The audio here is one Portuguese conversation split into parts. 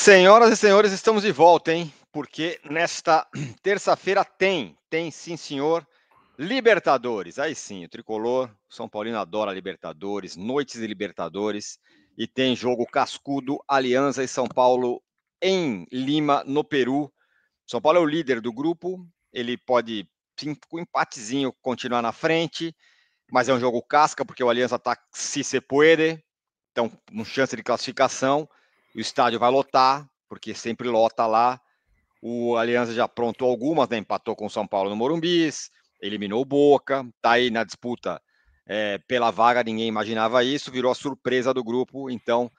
Senhoras e senhores, estamos de volta, hein? Porque nesta terça-feira tem sim, senhor, Libertadores. Aí sim, o tricolor, o São Paulino adora Libertadores, noites de Libertadores, e tem jogo cascudo, Alianza e São Paulo em Lima, no Peru. São Paulo é o líder do grupo, ele pode, sim, com um empatezinho, continuar na frente, mas é um jogo casca, porque o Alianza tá se se puede, então, com chance de classificação, o estádio vai lotar, porque sempre lota lá. O Aliança já aprontou algumas, né? Empatou com o São Paulo no Morumbi, eliminou o Boca, tá aí na disputa pela vaga, ninguém imaginava isso, virou a surpresa do grupo, então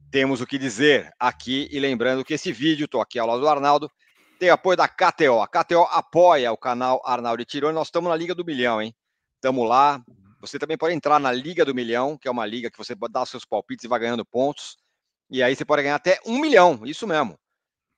temos o que dizer aqui, e lembrando que esse vídeo, tô aqui ao lado do Arnaldo, tem apoio da KTO. A KTO apoia o canal Arnaldo e Tironi, nós estamos na Liga do Milhão, hein? Estamos lá. Você também pode entrar na Liga do Milhão, que é uma liga que você pode dar seus palpites e vai ganhando pontos. E aí você pode ganhar até 1 milhão, isso mesmo.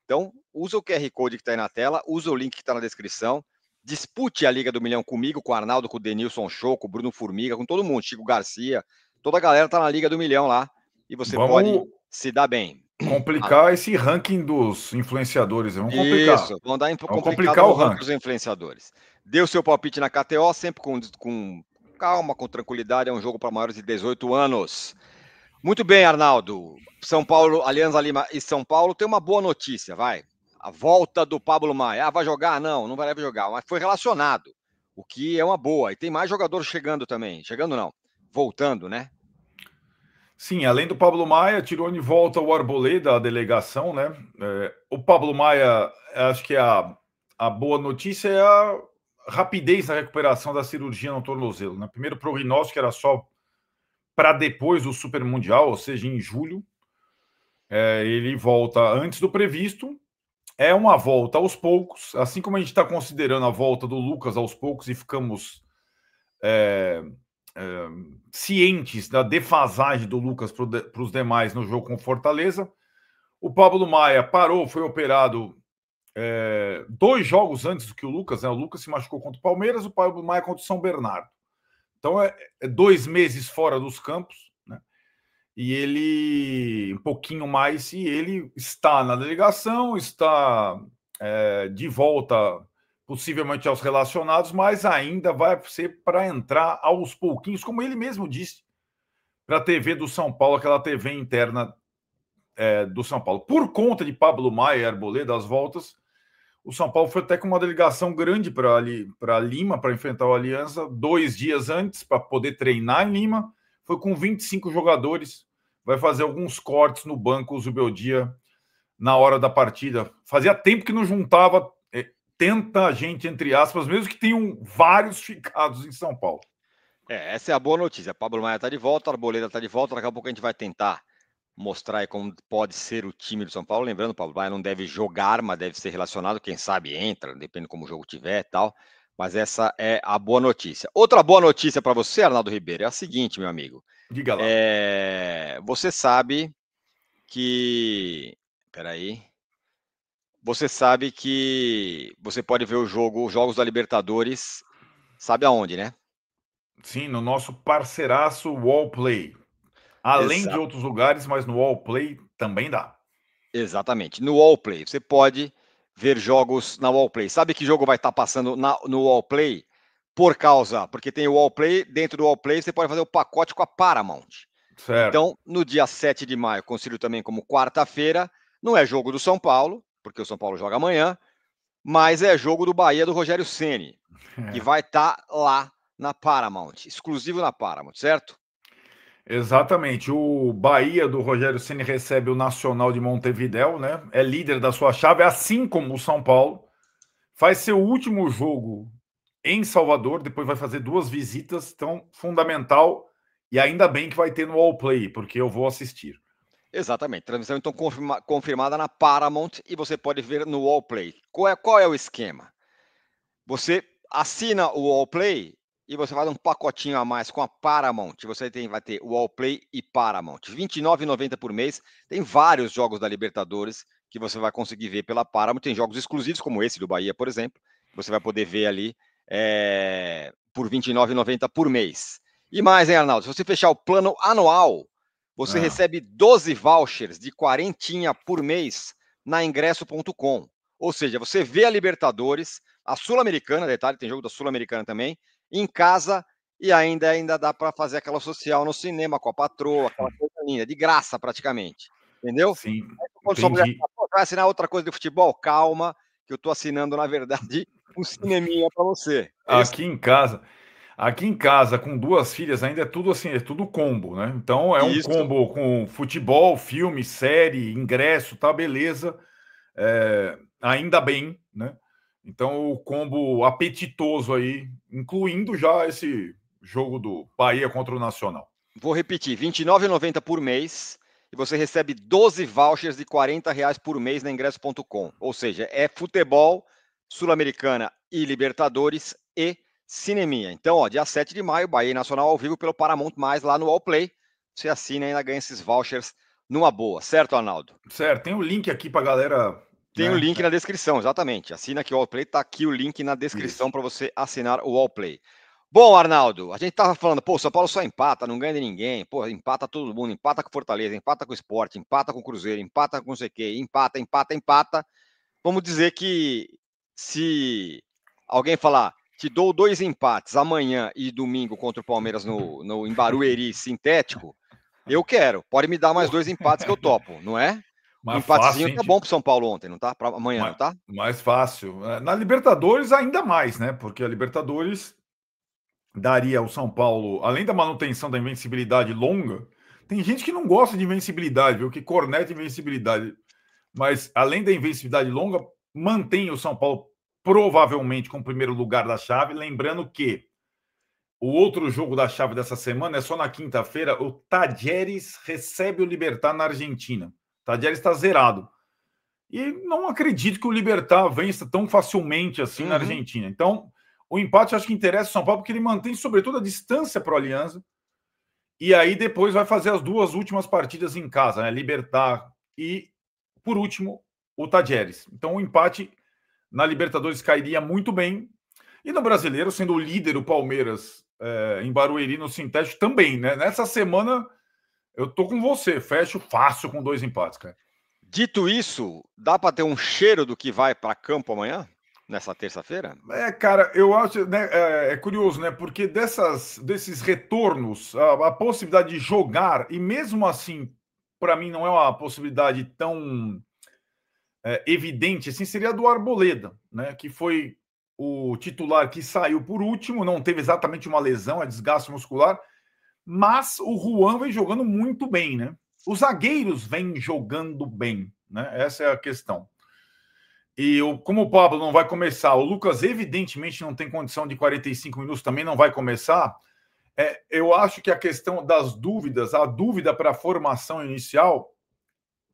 Então, usa o QR Code que está aí na tela, usa o link que está na descrição, dispute a Liga do Milhão comigo, com o Arnaldo, com o Denilson Show, com o Bruno Formiga, com todo mundo, Chico Garcia, toda a galera está na Liga do Milhão lá, e você pode se dar bem. Complicar esse ranking dos influenciadores, vamos complicar. Isso, vão dar vamos complicar o ranking dos influenciadores. Dê o seu palpite na KTO, sempre com calma, com tranquilidade, é um jogo para maiores de 18 anos. Muito bem, Arnaldo. São Paulo, Alianza Lima e São Paulo tem uma boa notícia, vai. A volta do Pablo Maia. Ah, vai jogar? Não, não vai jogar, mas foi relacionado, o que é uma boa. E tem mais jogadores chegando também. Chegando não, voltando, né? Sim, além do Pablo Maia, Tironi volta o Arboleda da delegação, né? O Pablo Maia, acho que a boa notícia é a rapidez na recuperação da cirurgia no tornozelo, né? Primeiro prognóstico era só para depois do Super Mundial, ou seja, em julho. Ele volta antes do previsto. É uma volta aos poucos, assim como a gente está considerando a volta do Lucas aos poucos e ficamos cientes da defasagem do Lucas para os demais no jogo com Fortaleza. O Pablo Maia parou, foi operado 2 jogos antes do que o Lucas, né? O Lucas se machucou contra o Palmeiras, o Pablo Maia contra o São Bernardo. Então, 2 meses fora dos campos, né? E ele, um pouquinho mais, e ele está na delegação, está de volta, possivelmente aos relacionados, mas ainda vai ser para entrar aos pouquinhos, como ele mesmo disse, para a TV do São Paulo, aquela TV interna do São Paulo. Por conta de Pablo Maia e Arboleda, das voltas, o São Paulo foi até com uma delegação grande para Lima, para enfrentar o Aliança, 2 dias antes, para poder treinar em Lima. Foi com 25 jogadores, vai fazer alguns cortes no banco, o Zubeldia, na hora da partida. Fazia tempo que não juntava tanta gente, entre aspas, mesmo que tenham vários ficados em São Paulo. Essa é a boa notícia. Pablo Maia está de volta, Arboleda está de volta, daqui a pouco a gente vai tentar mostrar aí como pode ser o time do São Paulo. Lembrando, o Pablo Maia não deve jogar, mas deve ser relacionado, quem sabe entra, depende como o jogo tiver e tal. Mas essa é a boa notícia. Outra boa notícia para você, Arnaldo Ribeiro, é a seguinte, meu amigo. Diga lá. Você sabe que... Peraí. Você sabe que você pode ver os jogos da Libertadores, sabe aonde, né? Sim, no nosso parceiraço Wallplay. Além de outros lugares, mas no Wallplay também dá. Exatamente. No Wallplay, você pode ver jogos na Wallplay. Sabe que jogo vai estar passando no Wallplay? Porque tem o Wallplay, dentro do Wallplay você pode fazer o pacote com a Paramount. Certo. Então, no dia 7 de maio, consigo também como quarta-feira, não é jogo do São Paulo, porque o São Paulo joga amanhã, mas é jogo do Bahia do Rogério Ceni, que vai estar lá na Paramount, exclusivo na Paramount, certo? Exatamente. O Bahia do Rogério Ceni recebe o Nacional de Montevidéu, né? É líder da sua chave, assim como o São Paulo. Faz seu último jogo em Salvador, depois vai fazer 2 visitas, então fundamental. E ainda bem que vai ter no Wallplay, porque eu vou assistir. Exatamente. Transmissão então confirmada na Paramount e você pode ver no Wallplay. Qual é o esquema? Você assina o Wallplay e você faz um pacotinho a mais com a Paramount. Você vai ter o Wallplay e Paramount. R$ 29,90 por mês. Tem vários jogos da Libertadores que você vai conseguir ver pela Paramount. Tem jogos exclusivos como esse do Bahia, por exemplo. Você vai poder ver ali por R$ 29,90 por mês. E mais, hein, Arnaldo? Se você fechar o plano anual, você recebe 12 vouchers de 40 por mês na ingresso.com. Ou seja, você vê a Libertadores, a Sul-Americana, detalhe, tem jogo da Sul-Americana também, em casa, e ainda dá para fazer aquela social no cinema com a patroa, aquela coisa linda, de graça praticamente. Entendeu? Sim, Aí, quando sua mulher entendi. fala, vai assinar outra coisa de futebol? Calma, que eu estou assinando, na verdade, um cineminha para você. É isso? Aqui em casa, com duas filhas, ainda é tudo assim, é tudo combo, né? Então é um Isso. combo com futebol, filme, série, ingresso, tá beleza. Ainda bem, né? Então o combo apetitoso aí, incluindo já esse jogo do Bahia contra o Nacional. Vou repetir, R$ 29,90 por mês e você recebe 12 vouchers de R$ 40 por mês na ingresso.com. Ou seja, é futebol, Sul-Americana e Libertadores e cineminha. Então, ó, dia 7 de maio, Bahia e Nacional ao vivo pelo Paramount+, lá no Allplay. Você assina e ainda ganha esses vouchers numa boa. Certo, Arnaldo? Certo, tem o link aqui pra galera, Tem o né? link na descrição, exatamente. Assina aqui o Allplay, tá aqui o link na descrição Isso. para você assinar o Allplay. Bom, Arnaldo, a gente tava falando, pô, São Paulo só empata, não ganha de ninguém, pô, empata todo mundo, empata com Fortaleza, empata com o Sport, empata com o Cruzeiro, empata com não sei o quê, empata. Vamos dizer que se alguém falar, te dou 2 empates amanhã e domingo contra o Palmeiras em Barueri sintético, eu quero. Pode me dar mais 2 empates que eu topo, não é? O Mais fácil, empatezinho hein? tá bom pro São Paulo ontem, não tá? Pra amanhã, não tá? Mais fácil. Na Libertadores, ainda mais, né? Porque a Libertadores daria ao São Paulo, além da manutenção da invencibilidade longa, tem gente que não gosta de invencibilidade, viu? Que corneta invencibilidade. Mas, além da invencibilidade longa, mantém o São Paulo provavelmente com o primeiro lugar da chave. Lembrando que o outro jogo da chave dessa semana é só na quinta-feira. O Tajeres recebe o Libertad na Argentina. O Tajeres está zerado. E não acredito que o Libertad vença tão facilmente assim na Argentina. Então, o empate acho que interessa o São Paulo, porque ele mantém, sobretudo, a distância para o Alianza. E aí depois vai fazer as duas últimas partidas em casa, né? Libertad e, por último, o Tajeres. Então, o empate na Libertadores cairia muito bem. E no Brasileiro, sendo o líder, o Palmeiras, em Barueri, no sintético, também, né? Nessa semana, eu tô com você. Fecho fácil com 2 empates, cara. Dito isso, dá para ter um cheiro do que vai para campo amanhã? Nessa terça-feira? Cara, eu acho, né, é curioso, né? Porque desses retornos, a possibilidade de jogar, e mesmo assim, para mim, não é uma possibilidade tão evidente assim, seria a do Arboleda, né? Que foi o titular que saiu por último, não teve exatamente uma lesão, é desgaste muscular, mas o Juan vem jogando muito bem, né? Os zagueiros vêm jogando bem, né? Essa é a questão. E como o Pablo não vai começar, o Lucas evidentemente não tem condição de 45 minutos, também não vai começar. Eu acho que a questão das dúvidas, a dúvida para a formação inicial,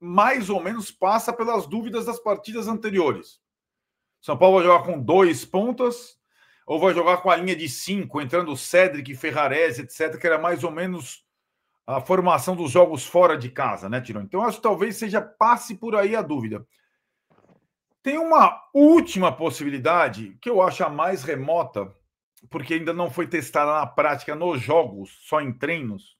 mais ou menos passa pelas dúvidas das partidas anteriores. São Paulo vai jogar com 2 pontas, ou vai jogar com a linha de 5, entrando Cédric, Ferrarese, etc., que era mais ou menos a formação dos jogos fora de casa, né, Tirão? Então, acho que talvez seja passe por aí a dúvida. Tem uma última possibilidade, que eu acho a mais remota, porque ainda não foi testada na prática nos jogos, só em treinos,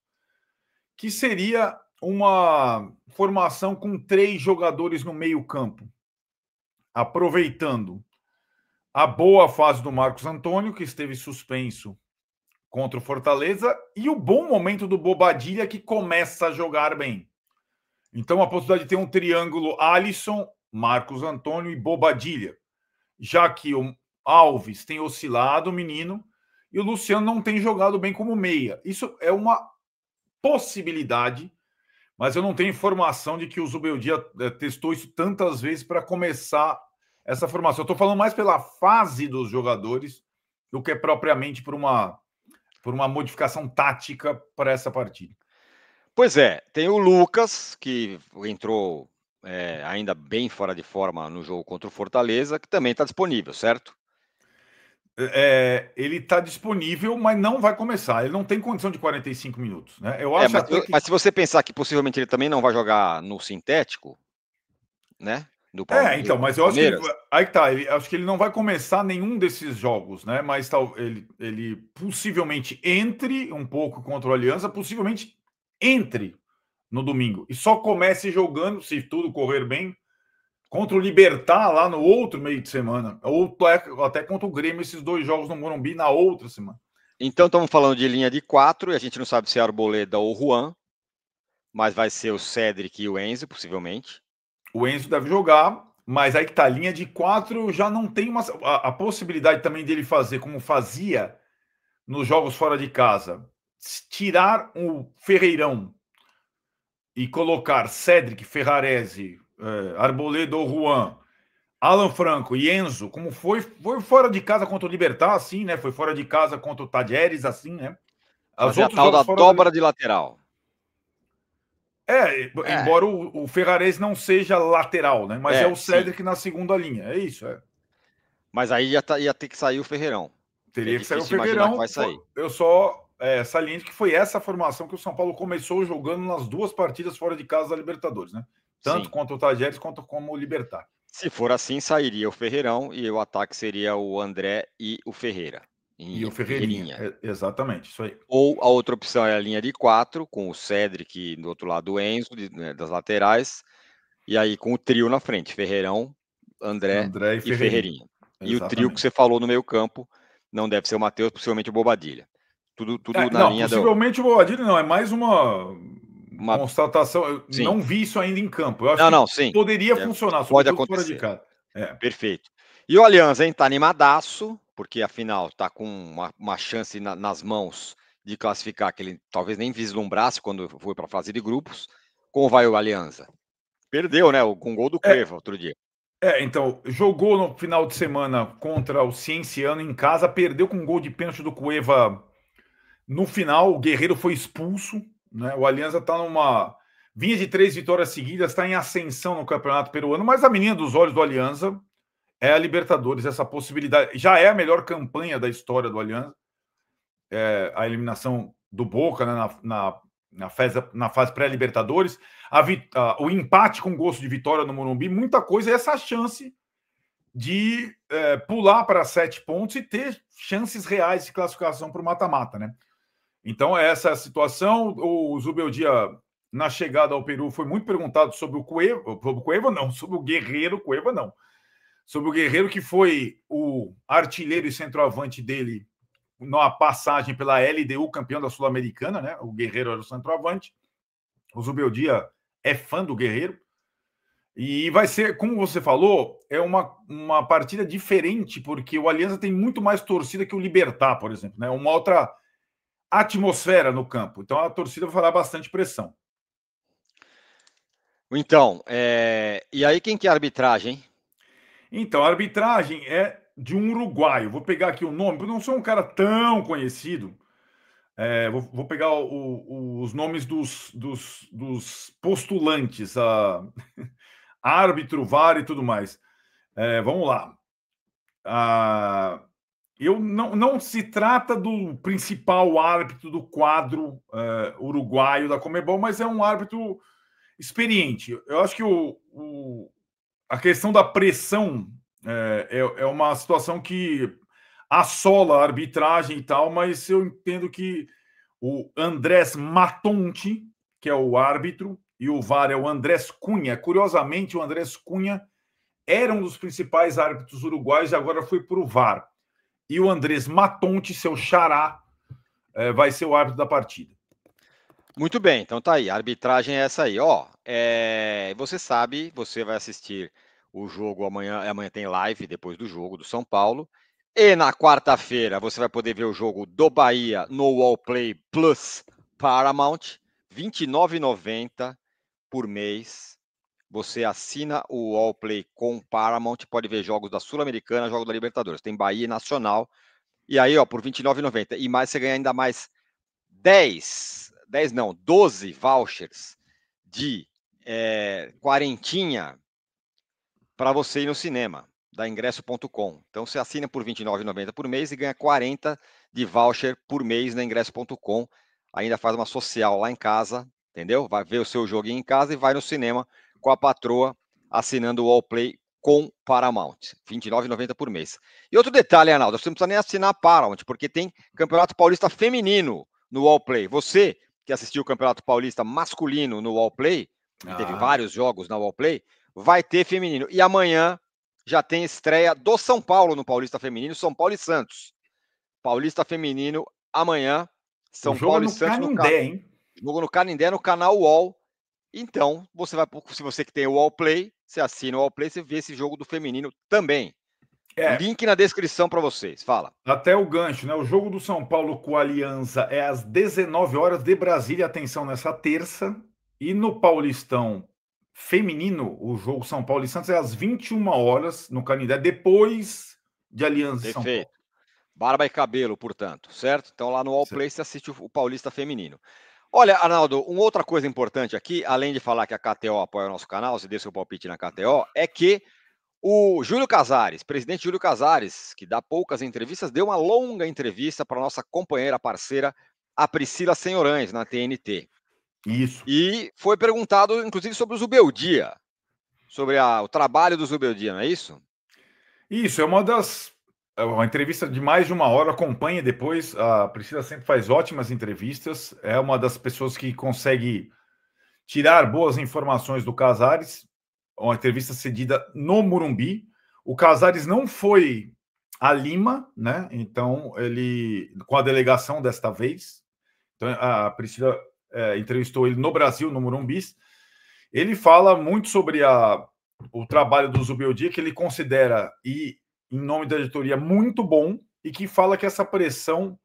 que seria uma formação com 3 jogadores no meio-campo, aproveitando a boa fase do Marcos Antônio, que esteve suspenso contra o Fortaleza, e o bom momento do Bobadilha, que começa a jogar bem. Então, a possibilidade de ter um triângulo Alisson, Marcos Antônio e Bobadilha, já que o Alves tem oscilado, o menino, e o Luciano não tem jogado bem como meia. Isso é uma possibilidade, mas eu não tenho informação de que o Zubeldia testou isso tantas vezes para começar essa formação. Eu estou falando mais pela fase dos jogadores do que propriamente por uma modificação tática para essa partida. Pois é, tem o Lucas, que entrou ainda bem fora de forma no jogo contra o Fortaleza, que também está disponível, certo? Ele está disponível, mas não vai começar. Ele não tem condição de 45 minutos. Né? Eu acho até que... mas se você pensar que possivelmente ele também não vai jogar no sintético, né? Então, mas eu acho que ele, aí tá, acho que ele não vai começar nenhum desses jogos, né? Mas ele possivelmente entre um pouco contra o Aliança, possivelmente entre no domingo e só comece jogando, se tudo correr bem, contra o Libertad lá no outro meio de semana, ou até contra o Grêmio, esses 2 jogos no Morumbi na outra semana. Então estamos falando de linha de 4, e a gente não sabe se é Arboleda ou Juan, mas vai ser o Cedric e o Enzo, possivelmente. O Enzo deve jogar, mas aí que tá, linha de 4 já não tem a possibilidade também dele fazer como fazia nos jogos fora de casa, tirar o Ferreirão e colocar Cedric, Ferrarese, Arboleda ou Juan, Alan Franco e Enzo, como foi fora de casa contra o Libertad, assim, né? Foi fora de casa contra o Tajeres, assim, né? Fazer a tal da dobra de lateral. Embora o Ferrarese não seja lateral, né? Mas é o Cedric sim. na segunda linha, é isso, Mas aí ia ter que sair o Ferreirão. Teria que sair o Ferreirão. Que vai sair. Eu só saliento que foi essa formação que o São Paulo começou jogando nas 2 partidas fora de casa da Libertadores, né? Tanto Sim. contra o Tajeres quanto como o Libertad. Se for assim, sairia o Ferreirão e o ataque seria o André e o Ferreira. E o Ferreirinha. Exatamente, isso aí. Ou a outra opção é a linha de 4, com o Cedric do outro lado, o Enzo, das laterais, e aí com o trio na frente, Ferreirão, André e Ferreirinha. E o trio que você falou no meio campo, não deve ser o Matheus, possivelmente o Bobadilha. Tudo na linha possivelmente o Bobadilha não, é mais uma constatação. Eu não vi isso ainda em campo. Eu acho que poderia funcionar, pode acontecer. Fora de casa. Perfeito. E o Alianza, hein? Tá animadaço, porque afinal tá com uma chance nas mãos de classificar, que ele talvez nem vislumbrasse quando foi para a fase de grupos. Como vai o Alianza? Perdeu, né? Com o gol do Cueva outro dia. Então, jogou no final de semana contra o Cienciano em casa, perdeu com um gol de pênalti do Cueva no final. O Guerreiro foi expulso, né? O Alianza tá vinha de 3 vitórias seguidas, está em ascensão no Campeonato Peruano, mas a menina dos olhos do Alianza é a Libertadores, essa possibilidade. Já é a melhor campanha da história do Alianza. A eliminação do Boca, né, na fase pré-Libertadores, o empate com gosto de vitória no Morumbi, muita coisa, e essa chance de pular para 7 pontos e ter chances reais de classificação para o mata-mata, né? Então, essa é a situação. O Zubeldia, na chegada ao Peru, foi muito perguntado sobre o Cueva, sobre o Guerreiro, Cueva não, sobre o Guerreiro, que foi o artilheiro e centroavante dele na passagem pela LDU, campeão da Sul-Americana, né? O Guerreiro era o centroavante. O Zubeldia é fã do Guerreiro. E vai ser, como você falou, é uma partida diferente, porque o Alianza tem muito mais torcida que o Libertad, por exemplo, né? Uma outra atmosfera no campo. Então a torcida vai falar bastante pressão. Então, e aí quem que é a arbitragem, hein? Então, a arbitragem é de um uruguaio. Vou pegar aqui o nome, porque eu não sou um cara tão conhecido. Vou pegar os nomes dos postulantes, árbitro, VAR e tudo mais. Vamos lá. Não se trata do principal árbitro do quadro uruguaio da Conmebol, mas é um árbitro experiente. Eu acho que a questão da pressão é uma situação que assola a arbitragem e tal, mas eu entendo que o Andrés Matonti, que é o árbitro, e o VAR é o Andrés Cunha. Curiosamente, o Andrés Cunha era um dos principais árbitros uruguaios e agora foi para o VAR. E o Andrés Matonti, seu xará, vai ser o árbitro da partida. Muito bem, então tá aí. A arbitragem é essa aí. Você sabe, você vai assistir o jogo amanhã. Amanhã tem live depois do jogo do São Paulo. E na quarta-feira você vai poder ver o jogo do Bahia no Wallplay Plus Paramount, R$ 29,90 por mês. Você assina o Wallplay com Paramount, pode ver jogos da Sul-Americana, jogos da Libertadores. Tem Bahia e Nacional. E aí, por R$ 29,90. E mais, você ganha ainda mais 12 vouchers de quarentinha para você ir no cinema, da ingresso.com. Então, você assina por R$ 29,90 por mês e ganha 40 de voucher por mês na ingresso.com. Ainda faz uma social lá em casa, entendeu? Vai ver o seu joguinho em casa e vai no cinema com a patroa, assinando o Wallplay com Paramount. R$ 29,90 por mês. E outro detalhe, Arnaldo, você não precisa nem assinar a Paramount, porque tem Campeonato Paulista Feminino no Wallplay. Você que assistiu o Campeonato Paulista masculino no Wallplay, e teve vários jogos na Wallplay, vai ter feminino. E amanhã já tem estreia do São Paulo no Paulista Feminino, São Paulo e Santos. Paulista Feminino amanhã, O São jogo é Paulo e no Santos Canindé, hein? jogo no Canindé, no canal UOL. Então, você vai, se você que tem o UOL Play, você assina o UOL Play, você vê esse jogo do feminino também. É, Link na descrição para vocês. Fala. até o gancho, né? O jogo do São Paulo com a Aliança é às 19 horas de Brasília, atenção, nessa terça. E no Paulistão feminino, o jogo São Paulo e Santos é às 21 horas no Canindé, depois de Aliança e São Paulo. Perfeito. Barba e cabelo, portanto, certo? Então lá no All Certo. Play você assiste o Paulista Feminino. Olha, Arnaldo, uma outra coisa importante aqui, além de falar que a KTO apoia o nosso canal, você dê seu palpite na KTO, é que o Júlio Casares, presidente Júlio Casares, que dá poucas entrevistas, deu uma longa entrevista para nossa companheira parceira, a Priscila Senhorães, na TNT. Isso. E foi perguntado, inclusive, sobre o Zubeldia, sobre o trabalho do Zubeldia, não é isso? Isso, é uma entrevista de mais de uma hora, acompanhe depois. A Priscila sempre faz ótimas entrevistas, é uma das pessoas que consegue tirar boas informações do Casares. Uma entrevista cedida no Morumbi. O Casares não foi a Lima, né? Então, ele, com a delegação desta vez, então, a Priscila entrevistou ele no Brasil, no Morumbi. Ele fala muito sobre o trabalho do Zubeldia, que ele considera, e em nome da editoria, muito bom, e que fala que essa pressão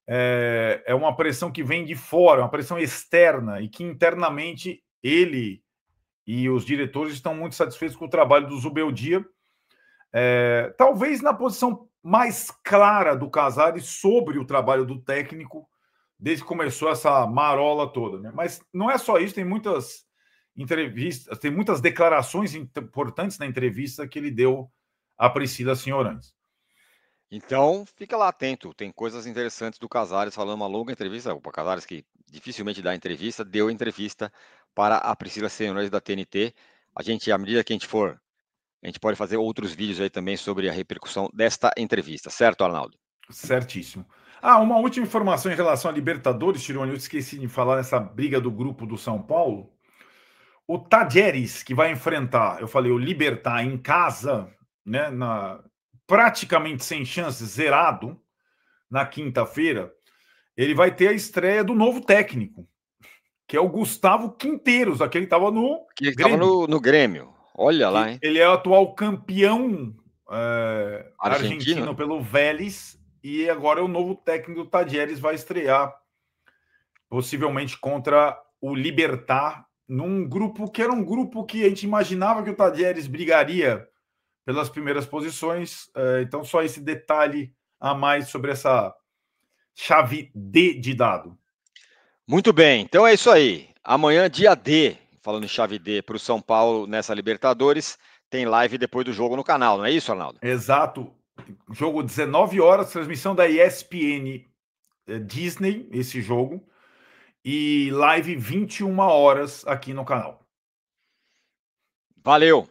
é uma pressão que vem de fora, uma pressão externa, e que internamente ele e os diretores estão muito satisfeitos com o trabalho do Zubeldia, talvez na posição mais clara do Casares sobre o trabalho do técnico, desde que começou essa marola toda. Né? Mas não é só isso, tem muitas entrevistas, tem muitas declarações importantes na entrevista que ele deu à Priscila Senhorães. Então, fica lá atento. Tem coisas interessantes do Casares falando uma longa entrevista. O Casares, que dificilmente dá entrevista, deu entrevista para a Priscila Senhores da TNT. A gente, à medida que a gente for, a gente pode fazer outros vídeos aí também sobre a repercussão desta entrevista, certo, Arnaldo? Certíssimo. Ah, uma última informação em relação a Libertadores, Tironi, eu esqueci de falar nessa briga do grupo do São Paulo. O Tajeres, que vai enfrentar, eu falei, o Libertad em casa, né, praticamente sem chances, zerado, na quinta-feira, ele vai ter a estreia do novo técnico, que é o Gustavo Quinteiros, aquele que estava no Que estava Grêmio. no Grêmio. Olha lá, Que hein? ele é o atual campeão Argentino, argentino né? pelo Vélez, e agora o novo técnico do Tajeres vai estrear, possivelmente contra o Libertad, num grupo que era um grupo que a gente imaginava que o Tajeres brigaria pelas primeiras posições. Então, só esse detalhe a mais sobre essa chave D de dado. Muito bem, então é isso aí. Amanhã, dia D, falando em chave D para o São Paulo nessa Libertadores, tem live depois do jogo no canal, não é isso, Arnaldo? Exato. Jogo 19 horas, transmissão da ESPN Disney, esse jogo. E live 21 horas aqui no canal. Valeu!